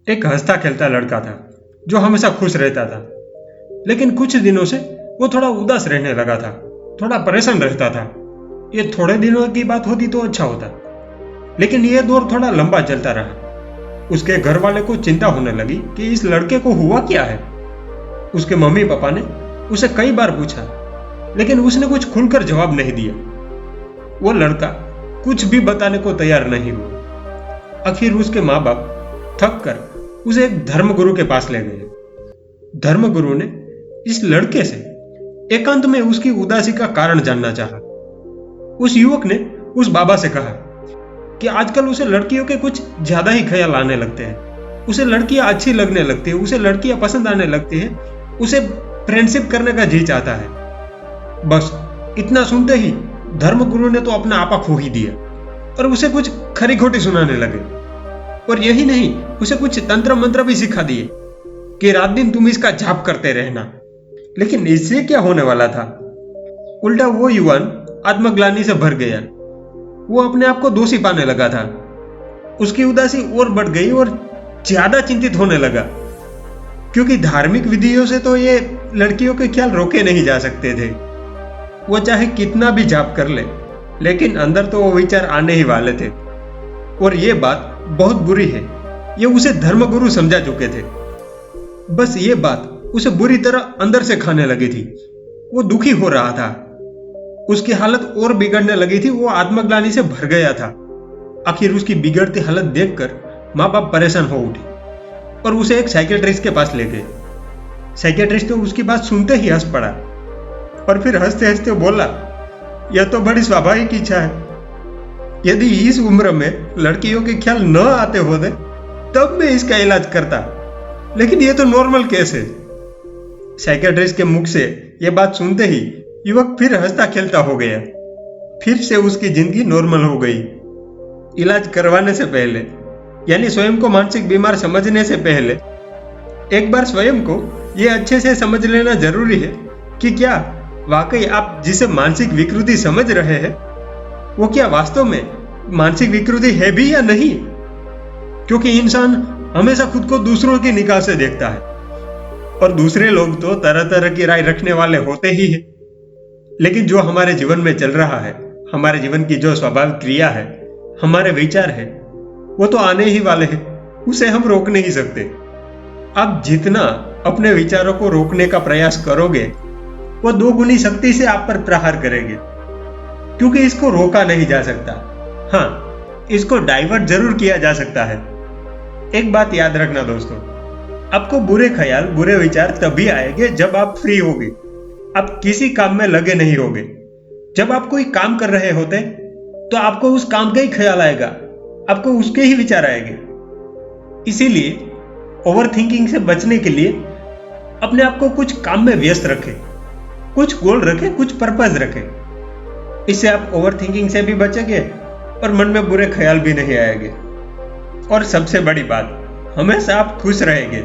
एक हंसता खेलता लड़का था जो हमेशा खुश रहता था। लेकिन कुछ दिनों से वो थोड़ा उदास रहने लगा था, थोड़ा परेशान रहता था। ये थोड़े दिनों की बात होती तो अच्छा होता, लेकिन ये दौर थोड़ा लंबा चलता रहा। उसके घर वाले को चिंता होने लगी कि इस लड़के को हुआ क्या है। उसके मम्मी पापा ने उसे कई बार पूछा, लेकिन उसने कुछ खुलकर जवाब नहीं दिया। वो लड़का कुछ भी बताने को तैयार नहीं हुआ। आखिर उसके माँ बाप थक कर उसे एक धर्मगुरु के पास ले गए। धर्मगुरु ने इस लड़के से एकांत में उसकी उदासी का कारण जानना चाहा। उस युवक ने उस बाबा से कहा कि आजकल उसे लड़कियों के कुछ ज्यादा ही ख्याल आने लगते हैं। उसे लड़कियां अच्छी लगने लगती है, उसे लड़कियां पसंद आने लगती है, उसे फ्रेंडशिप करने का जी चाहता है। बस इतना सुनते ही धर्मगुरु ने तो अपना आपा खो ही दिया और उसे कुछ खरी खोटी सुनाने लगे। और यही नहीं, उसे कुछ तंत्र मंत्र भी सिखा दिए कि रात दिन तुम इसका जाप करते रहना। लेकिन इससे क्या होने वाला था? उल्टा वो युवान आत्मग्लानि से भर गया। वो अपने आप को दोषी पाने लगा था। उसकी उदासी और बढ़ गई और ज्यादा चिंतित होने लगा, क्योंकि धार्मिक विधियों से तो ये लड़कियों के ख्याल रोके नहीं जा सकते थे। वो चाहे कितना भी जाप कर ले, लेकिन अंदर तो वो विचार आने ही वाले थे। और ये बात बहुत बुरी है, ये उसे धर्मगुरु समझा चुके थे। बस ये बात उसे बुरी तरह अंदर से खाने लगी थी। वो दुखी हो रहा था, उसकी हालत और बिगड़ने लगी थी। वो आत्मग्लानि से भर गया था। आखिर उसकी बिगड़ती हालत देखकर माँ बाप परेशान हो उठे और उसे एक साइकियाट्रिस्ट के पास ले गए। साइकियाट्रिस्ट तो उसकी बात सुनते ही हंस पड़ा और फिर हंसते हंसते बोला, यह तो बड़ी स्वाभाविक इच्छा है। यदि इस उम्र में लड़कियों के ख्याल न आते होते तब मैं इसका इलाज करता, लेकिन यह तो नॉर्मल केस है। साइकियाट्रिस्ट के मुख से यह बात सुनते ही युवक फिर हंसता खेलता हो गया। फिर से उसकी जिंदगी नॉर्मल हो गई। इलाज करवाने से पहले, यानी स्वयं को मानसिक बीमार समझने से पहले, एक बार स्वयं को यह अच्छे से समझ लेना जरूरी है कि क्या वाकई आप जिसे मानसिक विकृति समझ रहे हैं वो क्या वास्तव में मानसिक विकृति है भी या नहीं। क्योंकि इंसान हमेशा खुद को दूसरों की निगाह से देखता है और दूसरे लोग तो तरह तरह की राय रखने वाले होते ही हैं। लेकिन जो हमारे जीवन में चल रहा है, हमारे जीवन की जो स्वाभाविक क्रिया है, हमारे विचार है, वो तो आने ही वाले हैं, उसे हम रोक नहीं सकते। आप जितना अपने विचारों को रोकने का प्रयास करोगे, वो दोगुनी शक्ति से आप पर प्रहार करेंगे, क्योंकि इसको रोका नहीं जा सकता। हाँ, इसको डाइवर्ट जरूर किया जा सकता है। एक बात याद रखना दोस्तों, आपको बुरे ख्याल, बुरे विचार तभी आएंगे जब आप फ्री होगे, आप किसी काम में लगे नहीं होगे। जब आप कोई काम कर रहे होते तो आपको उस काम का ही ख्याल आएगा, आपको उसके ही विचार आएंगे। इसीलिए ओवर थिंकिंग से बचने के लिए अपने आप को कुछ काम में व्यस्त रखें, कुछ गोल रखें, कुछ पर्पस रखें। इससे आप ओवर थिंकिंग से भी बचेंगे और मन में बुरे ख्याल भी नहीं आएंगे। और सबसे बड़ी बात, हमेशा आप खुश रहेंगे।